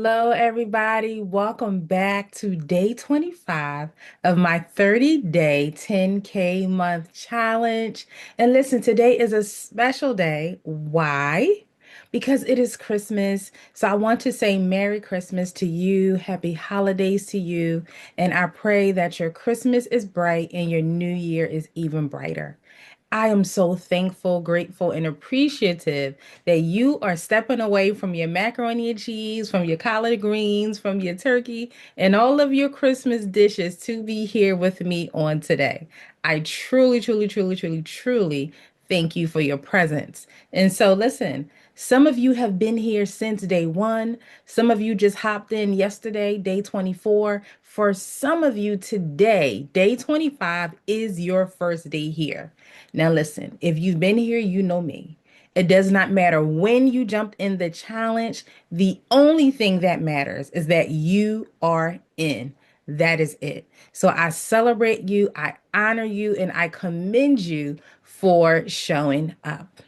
Hello, everybody. Welcome back to day 25 of my 30-day 10K month challenge. And listen, today is a special day. Why? Because it is Christmas. So I want to say Merry Christmas to you, Happy Holidays to you, and I pray that your Christmas is bright and your new year is even brighter. I am so thankful, grateful, and appreciative that you are stepping away from your macaroni and cheese, from your collard greens, from your turkey, and all of your Christmas dishes to be here with me on today. I truly, truly, truly, truly, truly thank you for your presence. And so, listen, some of you have been here since day one. Some of you just hopped in yesterday, day 24. For some of you, today, day 25 is your first day here. Now, listen, if you've been here, you know me. It does not matter when you jumped in the challenge. The only thing that matters is that you are in. That is it. So I celebrate you, I honor you, and I commend you for showing up.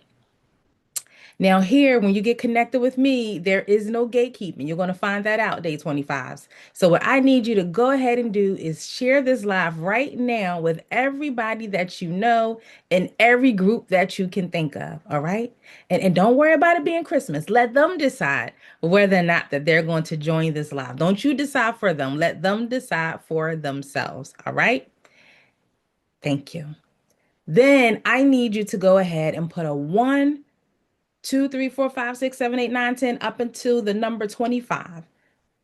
Now, here, when you get connected with me, there is no gatekeeping. You're going to find that out day 25s. So, what I need you to go ahead and do is share this live right now with everybody that you know in every group that you can think of. All right. And don't worry about it being Christmas. Let them decide whether or not that they're going to join this live. Don't you decide for them. Let them decide for themselves. All right. Thank you. Then I need you to go ahead and put a one, two, three, four, five, six, seven, eight, nine, 10, up until the number 25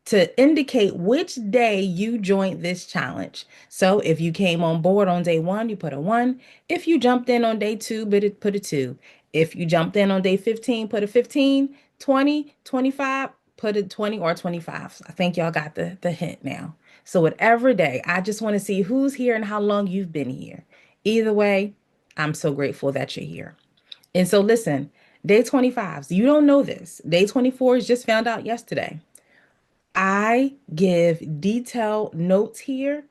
to indicate which day you joined this challenge. So if you came on board on day one, you put a one. If you jumped in on day two, put a two. If you jumped in on day 15, put a 15, 20, 25, put a 20 or 25. I think y'all got the hint now. So whatever day, I just want to see who's here and how long you've been here. Either way, I'm so grateful that you're here. And so listen, day 25s, you don't know this. Day 24 is just found out yesterday. I give detailed notes here.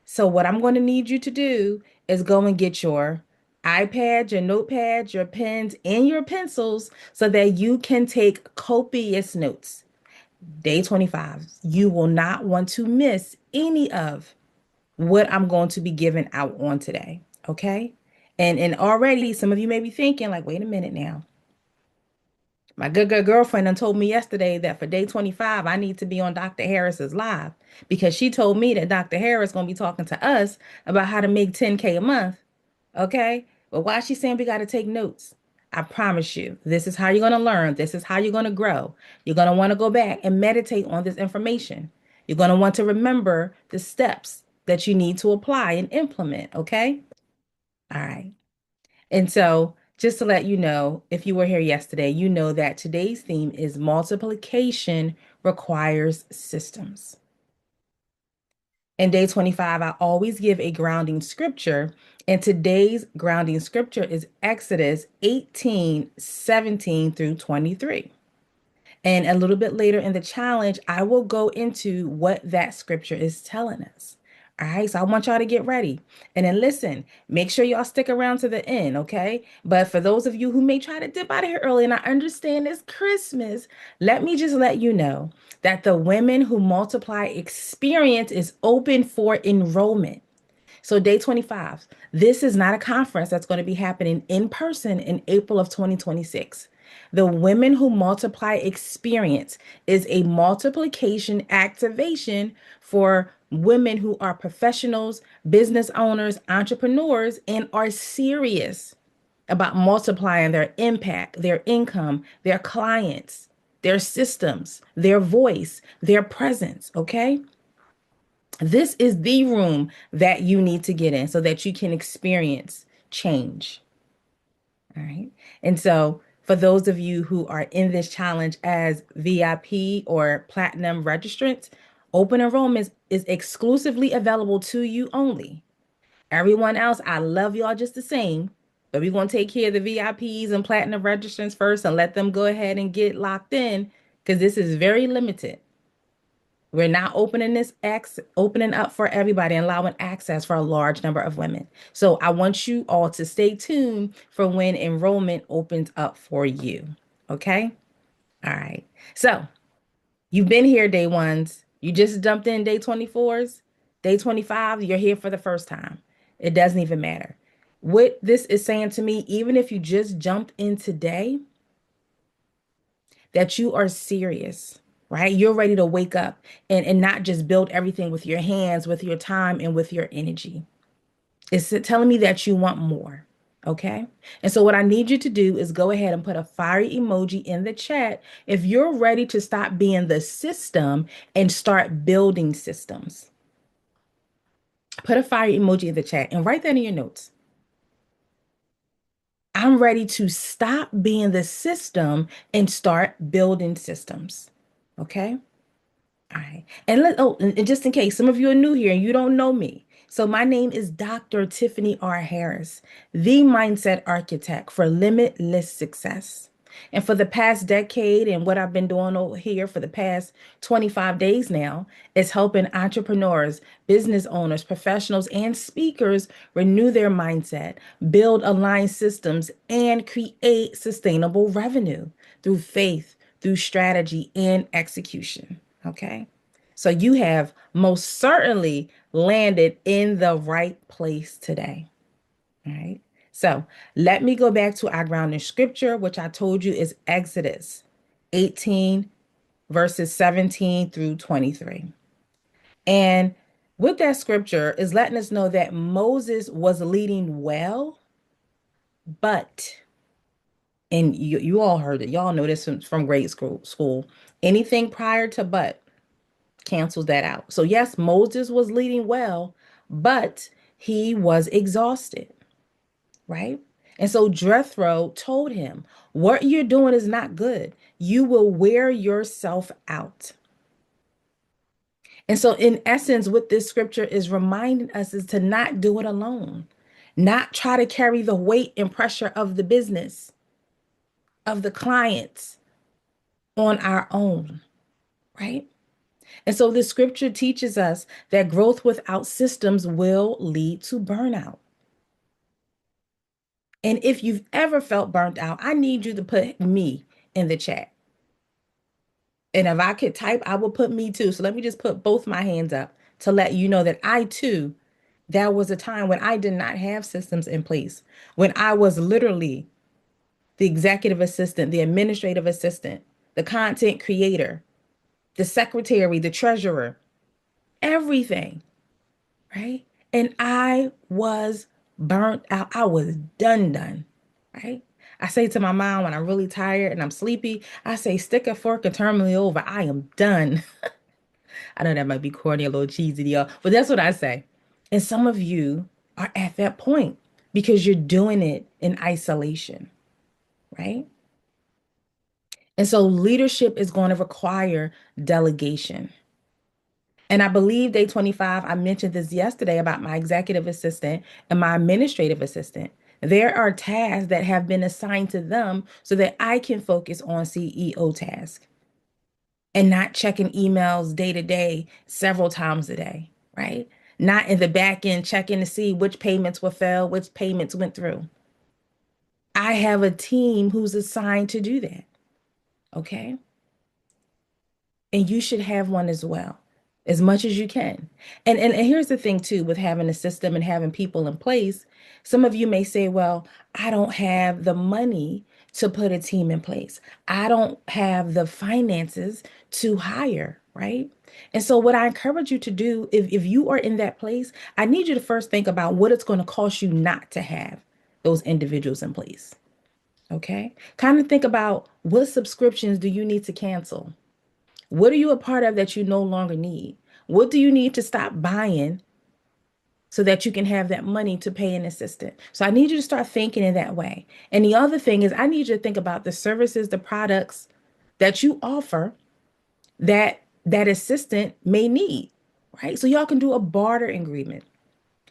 So what I'm going to need you to do is go and get your iPad, your notepads, your pens, and your pencils so that you can take copious notes. Day 25, you will not want to miss any of what I'm going to be giving out on today. Okay? And already some of you may be thinking, like, wait a minute now. My good girlfriend done told me yesterday that for day 25, I need to be on Dr. Harris's live because she told me that Dr. Harris gonna be talking to us about how to make 10K a month. Okay? But why is she saying we gotta take notes? I promise you, this is how you're gonna learn. This is how you're gonna grow. You're gonna want to go back and meditate on this information. You're gonna want to remember the steps that you need to apply and implement. Okay? All right. And so, just to let you know, if you were here yesterday, you know that today's theme is multiplication requires systems. In day 25, I always give a grounding scripture, and today's grounding scripture is Exodus 18:17 through 23. And a little bit later in the challenge, I will go into what that scripture is telling us. All right, so I want y'all to get ready. And then listen, make sure y'all stick around to the end, okay? But for those of you who may try to dip out of here early, and I understand it's Christmas, let me just let you know that the Women Who Multiply experience is open for enrollment. So, day 25, this is not a conference that's going to be happening in person in April of 2026. The Women Who Multiply experience is a multiplication activation for women who are professionals, business owners, entrepreneurs, and are serious about multiplying their impact, their income, their clients, their systems, their voice, their presence. Okay. This is the room that you need to get in so that you can experience change. All right. And so, for those of you who are in this challenge as VIP or platinum registrants, open enrollment is exclusively available to you only. Everyone else, I love y'all just the same, but we're going to take care of the VIPs and platinum registrants first and let them go ahead and get locked in because this is very limited. We're now opening up for everybody and allowing access for a large number of women. So I want you all to stay tuned for when enrollment opens up for you. Okay? All right. So You've been here day ones. You just jumped in day 24s. Day 25, you're here for the first time. It doesn't even matter. What this is saying to me, even if you just jumped in today, that you are serious, right? You're ready to wake up and not just build everything with your hands, with your time, and with your energy. It's telling me that you want more. Okay. And so, what I need you to do is go ahead and put a fiery emoji in the chat if you're ready to stop being the system and start building systems. Put a fire emoji in the chat and write that in your notes. I'm ready to stop being the system and start building systems. Okay. All right. And just in case some of you are new here and you don't know me. So my name is Dr. Tiffany R. Harris, the mindset architect for limitless success. And for the past decade and what I've been doing over here for the past 25 days now is helping entrepreneurs, business owners, professionals, and speakers renew their mindset, build aligned systems, and create sustainable revenue through faith, through strategy, and execution. Okay. So you have most certainly landed in the right place today. All right. So let me go back to our grounding scripture, which I told you is Exodus 18, verses 17 through 23. And with that scripture is letting us know that Moses was leading well, but, and you all heard it, y'all know this from grade school. Anything prior to but cancels that out. So, yes, Moses was leading well, but he was exhausted, right? And so Jethro told him, what you're doing is not good. You will wear yourself out. And so, in essence, what this scripture is reminding us is to not do it alone, not try to carry the weight and pressure of the business, of the clients on our own, right? And so, this scripture teaches us that growth without systems will lead to burnout. And if you've ever felt burnt out, I need you to put me in the chat. And if I could type, I will put me too. So let me just put both my hands up to let you know that I too, there was a time when I did not have systems in place, when I was literally the executive assistant, the administrative assistant, the content creator, the secretary, the treasurer, everything, right? And I was burnt out. I was done, right? I say to my mom when I'm really tired and I'm sleepy, I say, stick a fork and turn me over. I am done. I know that might be corny, a little cheesy to y'all, but that's what I say. And some of you are at that point because you're doing it in isolation, right? And so leadership is going to require delegation. And I believe day 25, I mentioned this yesterday about my executive assistant and my administrative assistant. There are tasks that have been assigned to them so that I can focus on CEO tasks and not checking emails day to day, several times a day, right? Not in the back end checking to see which payments were failed, which payments went through. I have a team who's assigned to do that, okay? And you should have one as well, as much as you can. And here's the thing too, with having a system and having people in place, some of you may say, well, I don't have the money to put a team in place. I don't have the finances to hire, right? And so what I encourage you to do, if you are in that place, I need you to first think about what it's going to cost you not to have those individuals in place. Okay. Kind of think about what subscriptions do you need to cancel? What are you a part of that you no longer need? What do you need to stop buying so that you can have that money to pay an assistant? So I need you to start thinking in that way. And the other thing is, I need you to think about the services, the products that you offer that that assistant may need, right? So y'all can do a barter agreement.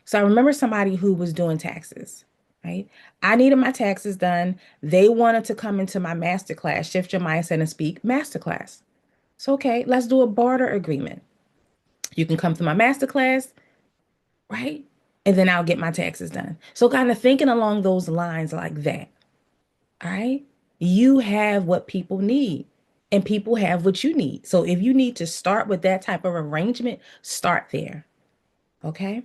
So I remember somebody who was doing taxes, right? I needed my taxes done. They wanted to come into my masterclass, Shift Your Mindset and Speak masterclass. So, okay, let's do a barter agreement. You can come to my masterclass, right? And then I'll get my taxes done. So, kind of thinking along those lines like that. All right. You have what people need. and people have what you need. So if you need to start with that type of arrangement, start there. Okay?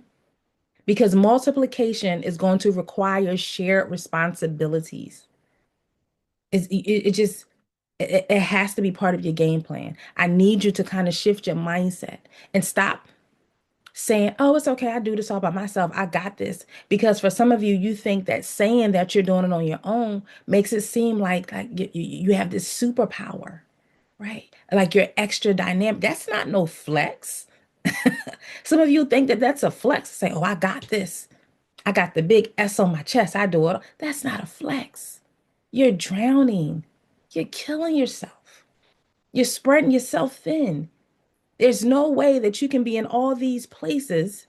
Because multiplication is going to require shared responsibilities. It just it has to be part of your game plan. I need you to kind of shift your mindset and stop saying, "Oh, it's okay. I do this all by myself. I got this." Because for some of you, you think that saying that you're doing it on your own makes it seem like you have this superpower, right? Like you're extra dynamic. That's not no flex. Some of you think that that's a flex. Say, "Oh, I got this. I got the big S on my chest. I do it." That's not a flex. You're drowning. You're killing yourself. You're spreading yourself thin. There's no way that you can be in all these places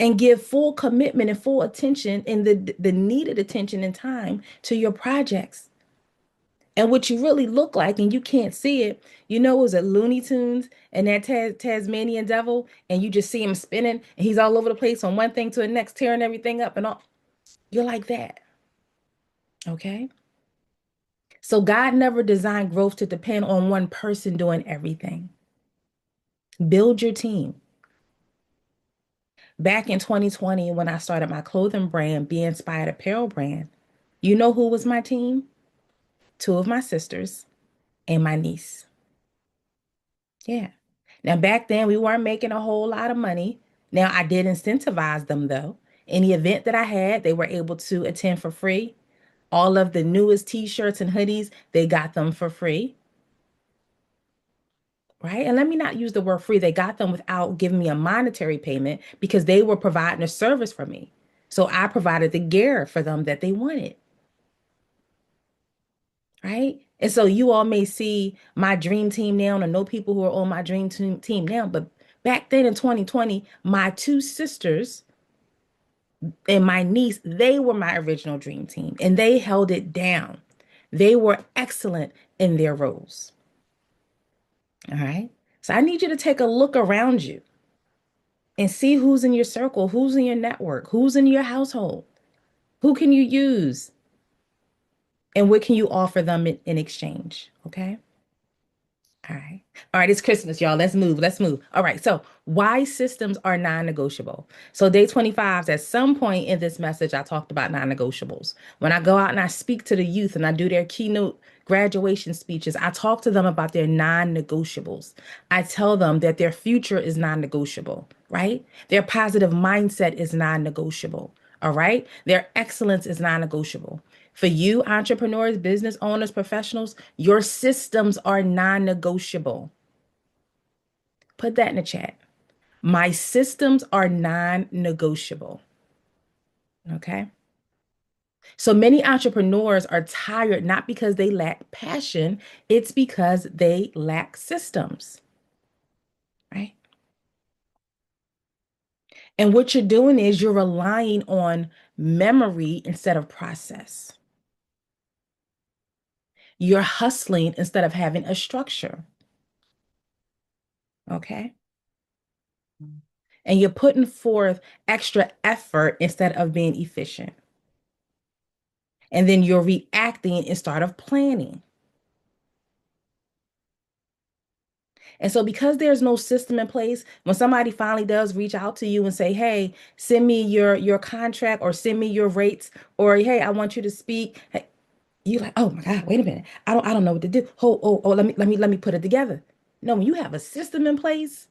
and give full commitment and full attention and the needed attention and time to your projects. And what you really look like, and you can't see it, was it Looney Tunes and that Tasmanian devil, and you just see him spinning, and he's all over the place from one thing to the next, tearing everything up and all. You're like that, okay? So God never designed growth to depend on one person doing everything. Build your team. Back in 2020, when I started my clothing brand, Be Inspired Apparel brand, you know who was my team? Two of my sisters and my niece. Yeah. Now, back then, we weren't making a whole lot of money. Now, I did incentivize them, though. Any event that I had, they were able to attend for free. All of the newest t-shirts and hoodies, they got them for free, right? And let me not use the word free. They got them without giving me a monetary payment because they were providing a service for me. So I provided the gear for them that they wanted, right? And so you all may see my dream team now or know people who are on my dream team now. But back then in 2020, my two sisters and my niece, they were my original dream team and they held it down. They were excellent in their roles. All right. So I need you to take a look around you and see who's in your circle, who's in your network, who's in your household, who can you use, and what can you offer them in exchange. Okay. All right. All right, it's Christmas, y'all. Let's move. Let's move. All right. So, why systems are non-negotiable. So, day 25, at some point in this message, I talked about non-negotiables. When I go out and I speak to the youth and I do their keynote graduation speeches, I talk to them about their non-negotiables. I tell them that their future is non-negotiable, right? Their positive mindset is non-negotiable. All right. Their excellence is non negotiable. For you, entrepreneurs, business owners, professionals, your systems are non negotiable. Put that in the chat. My systems are non negotiable. Okay. So many entrepreneurs are tired not because they lack passion, it's because they lack systems, right? And what you're doing is you're relying on memory instead of process. You're hustling instead of having a structure. Okay. And you're putting forth extra effort instead of being efficient. And then you're reacting instead of planning. And so because there's no system in place, when somebody finally does reach out to you and say, "Hey, send me your contract or send me your rates," or "Hey, I want you to speak," hey, you're like, "Oh my God, wait a minute. I don't know what to do. Oh, let me put it together." No, when you have a system in place,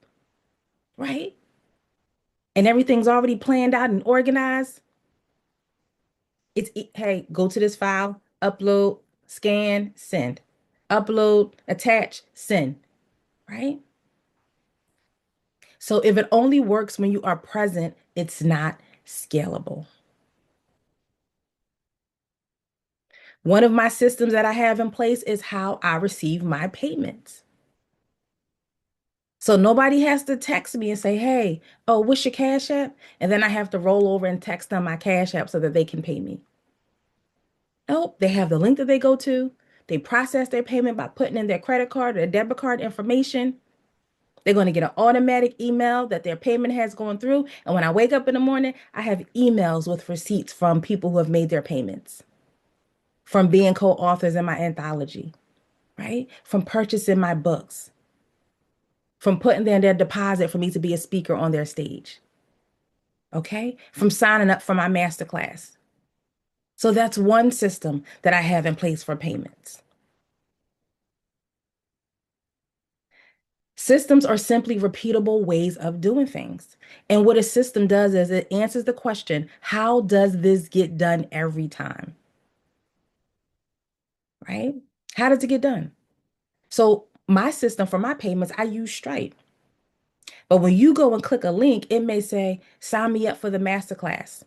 right? And everything's already planned out and organized, hey, go to this file, upload, scan, send. Upload, attach, send, right? So if it only works when you are present, it's not scalable. One of my systems that I have in place is how I receive my payments. So nobody has to text me and say, "Hey, oh, what's your Cash App?" And then I have to roll over and text them my Cash App so that they can pay me. Nope, they have the link that they go to. They process their payment by putting in their credit card or their debit card information. They're going to get an automatic email that their payment has gone through. And when I wake up in the morning, I have emails with receipts from people who have made their payments, from being co-authors in my anthology. right? From purchasing my books, from putting in their deposit for me to be a speaker on their stage, okay? From signing up for my masterclass. So that's one system that I have in place for payments. Systems are simply repeatable ways of doing things. And what a system does is it answers the question, how does this get done every time? Right? How does it get done? So my system for my payments, I use Stripe. But when you go and click a link, it may say, sign me up for the masterclass.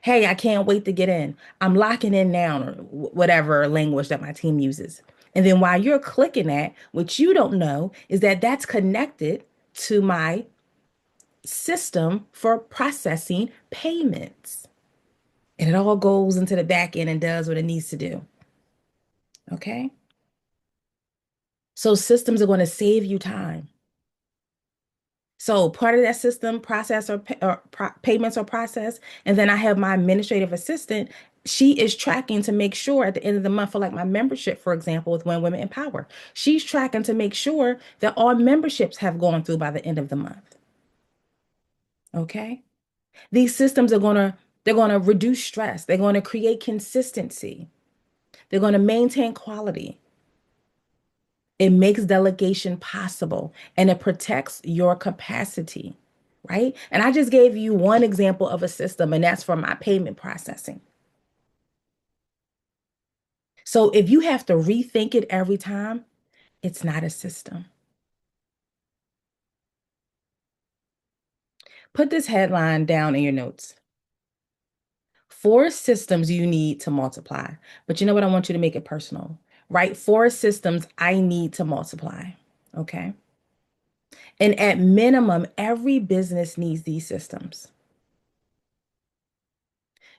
Hey, I can't wait to get in. I'm locking in now, or whatever language that my team uses. And then while you're clicking that, what you don't know is that that's connected to my system for processing payments. And it all goes into the back end and does what it needs to do. Okay. So systems are going to save you time. So part of that system process or payments are processed. And then I have my administrative assistant. She is tracking to make sure at the end of the month for like my membership, for example, with When Women Empower, she's tracking to make sure that all memberships have gone through by the end of the month. Okay. These systems they're going to reduce stress. They're going to create consistency. They're going to maintain quality. It makes delegation possible and it protects your capacity, right? And I just gave you one example of a system, and that's for my payment processing. So if you have to rethink it every time, it's not a system. Put this headline down in your notes. Four systems you need to multiply. But you know what? I want you to make it personal, right? Four systems I need to multiply. Okay. And at minimum, every business needs these systems.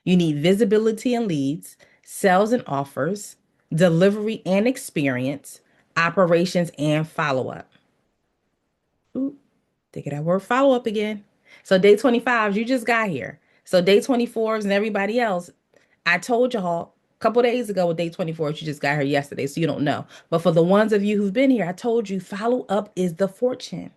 You need visibility and leads, sales and offers, delivery and experience, operations and follow up. Ooh, think of that word follow up again. So day 25, you just got here. So day 24s and everybody else, I told y'all a couple days ago with day 24, you just got here yesterday, so you don't know. But for the ones of you who've been here, I told you follow up is the fortune.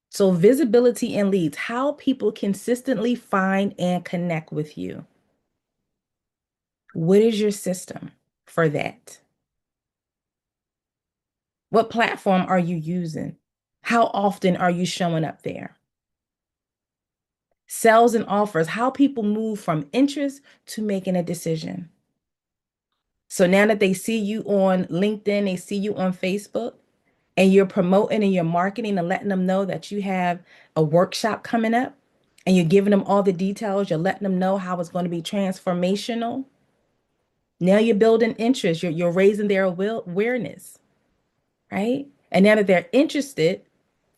So visibility and leads, how people consistently find and connect with you. What is your system for that? What platform are you using? How often are you showing up there? Sales and offers, how people move from interest to making a decision. So now that they see you on LinkedIn, they see you on Facebook, and you're promoting and you're marketing and letting them know that you have a workshop coming up, and you're giving them all the details, you're letting them know how it's going to be transformational. Now you're building interest, you're raising their awareness, right? And now that they're interested,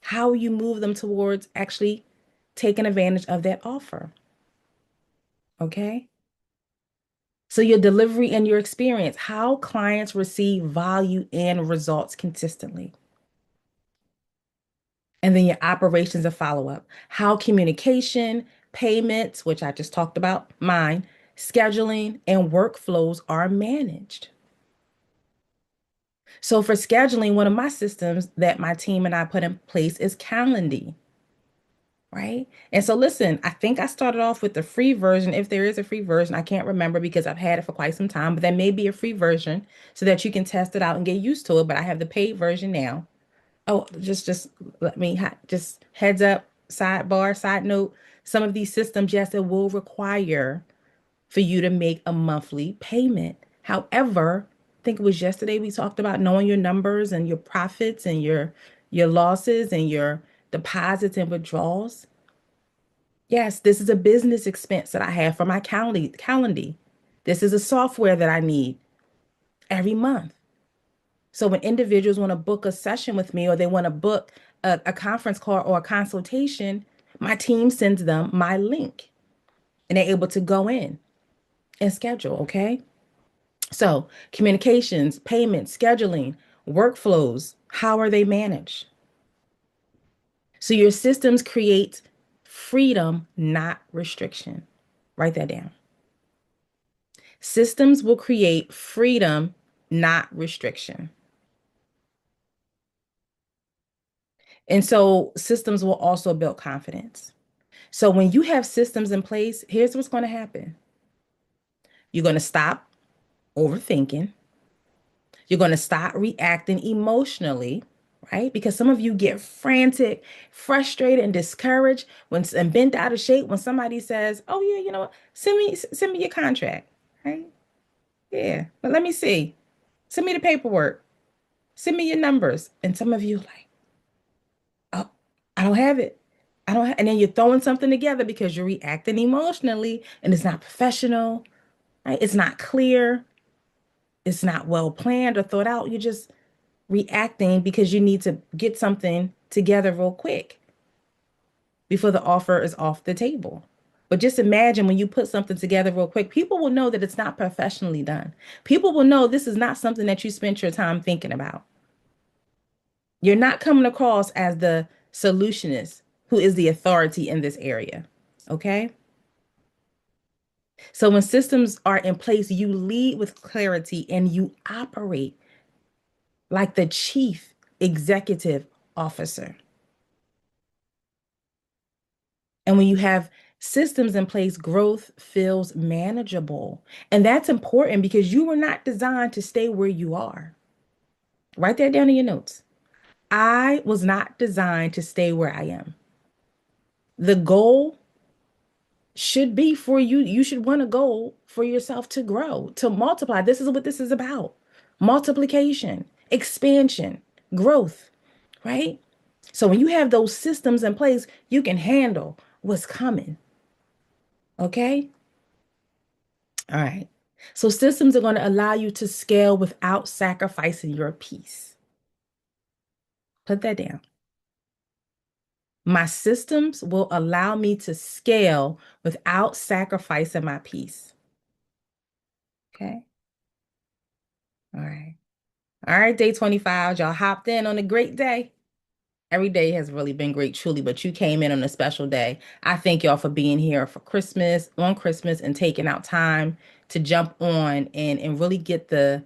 how you move them towards actually taking advantage of that offer. Okay. So your delivery and your experience, how clients receive value and results consistently. And then your operations and follow up, how communication, payments, which I just talked about, mine, scheduling, and workflows are managed. So for scheduling, one of my systems that my team and I put in place is Calendly. Right. And so listen, I think I started off with the free version. If there is a free version, I can't remember because I've had it for quite some time, but there may be a free version so that you can test it out and get used to it. But I have the paid version now. Oh, just let me just heads up, sidebar, side note. Some of these systems, yes, it will require for you to make a monthly payment. However, I think it was yesterday we talked about knowing your numbers and your profits and your losses and your deposits and withdrawals. Yes, this is a business expense that I have for my Calendly. This is a software that I need every month. So when individuals want to book a session with me or they want to book a conference call or a consultation, my team sends them my link and they're able to go in and schedule. Okay. So communications, payments, scheduling, workflows, how are they managed? So your systems create freedom, not restriction. Write that down. Systems will create freedom, not restriction. And so systems will also build confidence. So when you have systems in place, here's what's going to happen. You're going to stop overthinking. You're going to stop reacting emotionally, right? Because some of you get frantic, frustrated, and discouraged and bent out of shape when somebody says, "Oh yeah, you know what? Send me your contract." Right? Yeah. But let me see. Send me the paperwork. Send me your numbers. And some of you like, "Oh, I don't have it. I don't have," and then you're throwing something together because you're reacting emotionally and it's not professional, right? It's not clear. It's not well planned or thought out. You're just reacting because you need to get something together real quick before the offer is off the table. But just imagine when you put something together real quick, people will know that it's not professionally done. People will know this is not something that you spent your time thinking about. You're not coming across as the solutionist who is the authority in this area. Okay. So when systems are in place, you lead with clarity and you operate like the chief executive officer. And when you have systems in place, growth feels manageable. And that's important because you were not designed to stay where you are. Write that down in your notes. I was not designed to stay where I am. The goal should be for you. You should want a goal for yourself to grow, to multiply. This is what this is about: multiplication, expansion, growth, right? So when you have those systems in place, you can handle what's coming. Okay. All right. So systems are going to allow you to scale without sacrificing your peace. Put that down. My systems will allow me to scale without sacrificing my peace. Okay. All right. All right, day 25. Y'all hopped in on a great day. Every day has really been great, truly, but you came in on a special day. I thank y'all for being here for Christmas, on Christmas, and taking out time to jump on and really get the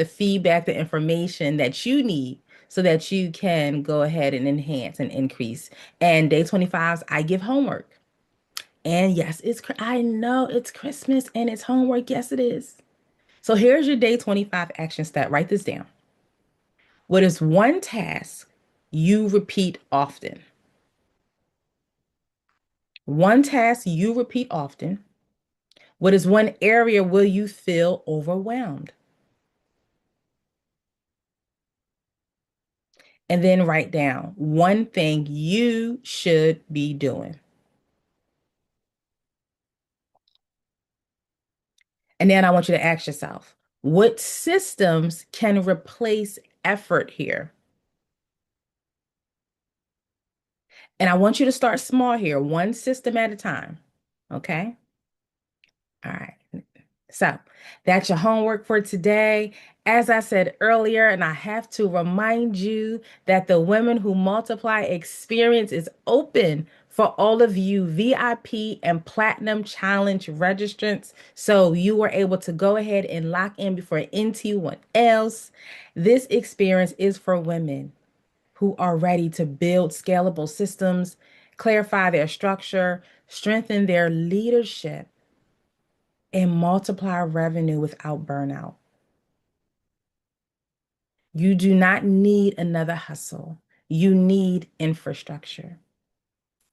feedback, the information that you need so that you can go ahead and enhance and increase. And day 25s, I give homework. And yes, I know it's Christmas and it's homework. Yes, it is. So here's your day 25 action step. Write this down. What is one task you repeat often? One task you repeat often. What is one area where you feel overwhelmed? And then write down one thing you should be doing. And then I want you to ask yourself, what systems can replace effort here? And I want you to start small here, one system at a time. Okay. All right. So that's your homework for today. As I said earlier, and I have to remind you that the Women Who Multiply experience is open for all of you VIP and Platinum Challenge registrants. So you were able to go ahead and lock in before anyone else. This experience is for women who are ready to build scalable systems, clarify their structure, strengthen their leadership, and multiply revenue without burnout. You do not need another hustle. You need infrastructure,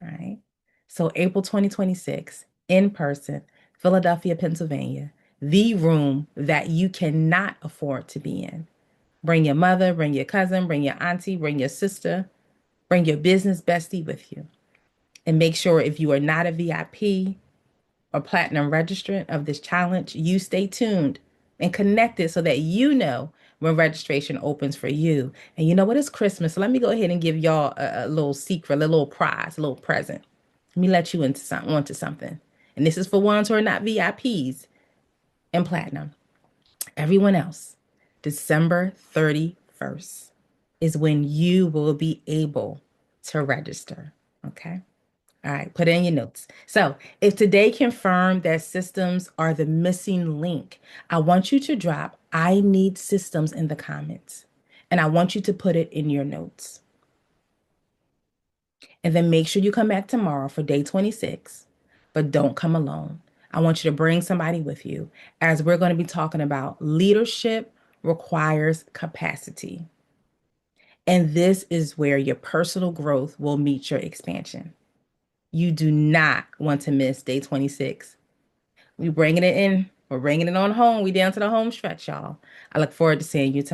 right? So April 2026, in person, Philadelphia, Pennsylvania, the room that you cannot afford to be in. Bring your mother, bring your cousin, bring your auntie, bring your sister, bring your business bestie with you. And make sure if you are not a VIP, or platinum registrant of this challenge, you stay tuned and connected so that you know when registration opens for you. And you know what? It's Christmas. So let me go ahead and give y'all a little secret, a little prize, a little present. Let me let you onto something. And this is for ones who are not VIPs and platinum. Everyone else, December 31st is when you will be able to register. Okay. All right, put it in your notes. So, if today confirmed that systems are the missing link, I want you to drop I need systems in the comments. And I want you to put it in your notes. And then make sure you come back tomorrow for day 26, but don't come alone. I want you to bring somebody with you as we're going to be talking about leadership requires capacity. And this is where your personal growth will meet your expansion. You do not want to miss day 26. We bringing it in. We're bringing it on home. We down to the home stretch, y'all. I look forward to seeing you tomorrow.